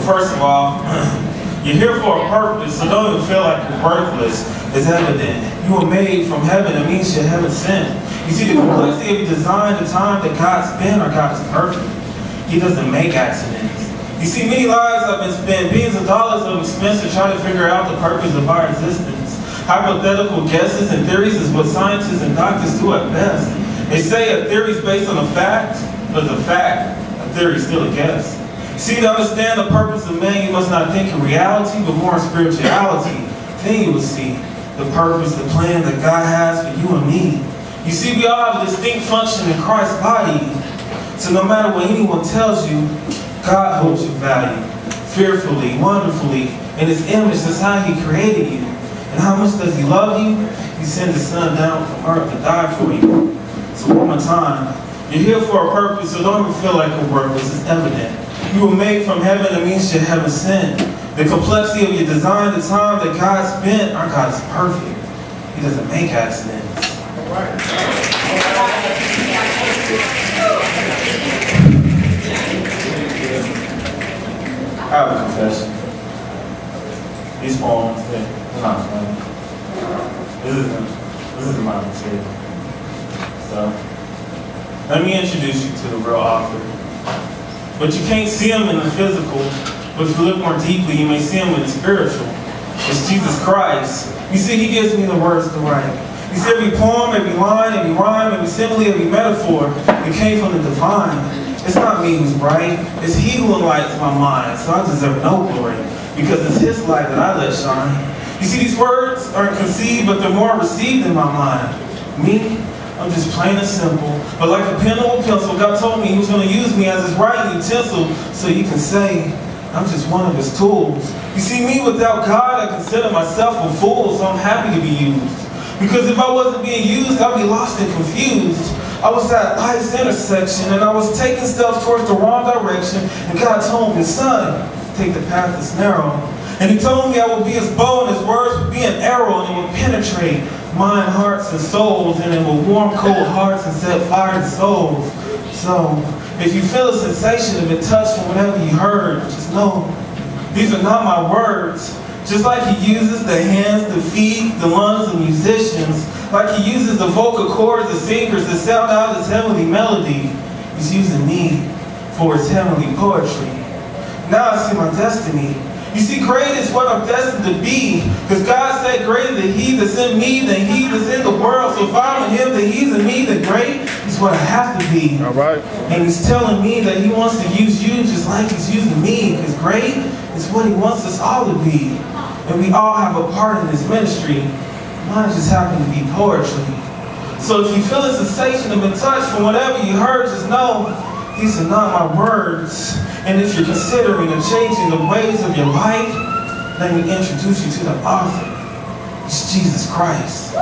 First of all, you're here for a purpose, so don't even feel like you're worthless. It's evident. You were made from heaven. It means you haven't sinned. You see, the complexity of your design, the time that God spent, or God is perfect. He doesn't make accidents. You see, many lives have been spent, billions of dollars of expense to try to figure out the purpose of our existence. Hypothetical guesses and theories is what scientists and doctors do at best. They say a theory is based on a fact, but the fact, a theory is still a guess. See, to understand the purpose of man, you must not think in reality, but more in spirituality. Then you will see the purpose, the plan that God has for you and me. You see, we all have a distinct function in Christ's body. So no matter what anyone tells you, God holds you valued, fearfully, wonderfully, in His image. That's how He created you. And how much does He love you? He sent His Son down from earth to die for you. So one more time, you're here for a purpose, so don't even feel like you're worthless. It's evident. You were made from heaven. It means you haven't sinned. The complexity of your design, the time that God spent, our God is perfect. He doesn't make accidents. All right. I have a confession. These poems, they're not funny. This isn't my material. So, let me introduce you to the real author. But you can't see him in the physical, but if you look more deeply, you may see him in the spiritual. It's Jesus Christ. You see, He gives me the words to write. You see, every poem, every line, every rhyme, every simile, every metaphor, it came from the divine. It's not me who's bright, it's He who enlightens my mind, so I deserve no glory, because it's His light that I let shine. You see, these words aren't conceived, but they're more received in my mind. Me, I'm just plain and simple, but like a pen or a pencil, God told me He was going to use me as His writing utensil, so you can say, I'm just one of His tools. You see, me without God, I consider myself a fool, so I'm happy to be used. Because if I wasn't being used, I'd be lost and confused. I was at life's intersection, and I was taking steps towards the wrong direction, and God told me, son, take the path that's narrow. And He told me I would be His bow, and His words would be an arrow, and it would penetrate mind, hearts, and souls, and it would warm cold hearts and set fire to souls. So, if you feel a sensation of a touch from whatever you heard, just know, these are not my words. Just like He uses the hands, the feet, the lungs of musicians, like He uses the vocal cords of singers to sound out His heavenly melody, He's using me for His heavenly poetry. Now I see my destiny. You see, great is what I'm destined to be, because God said greater than He that's in me than he that's in the world. So if I'm in Him, then He's in me, then great is what I have to be. All right. And He's telling me that He wants to use you just like He's using me, because great is what He wants us all to be. And we all have a part in this ministry. Mine just happened to be poetry. So if you feel a sensation of a touch from whatever you heard, just know these are not my words. And if you're considering and changing the ways of your life, let me introduce you to the author. It's Jesus Christ.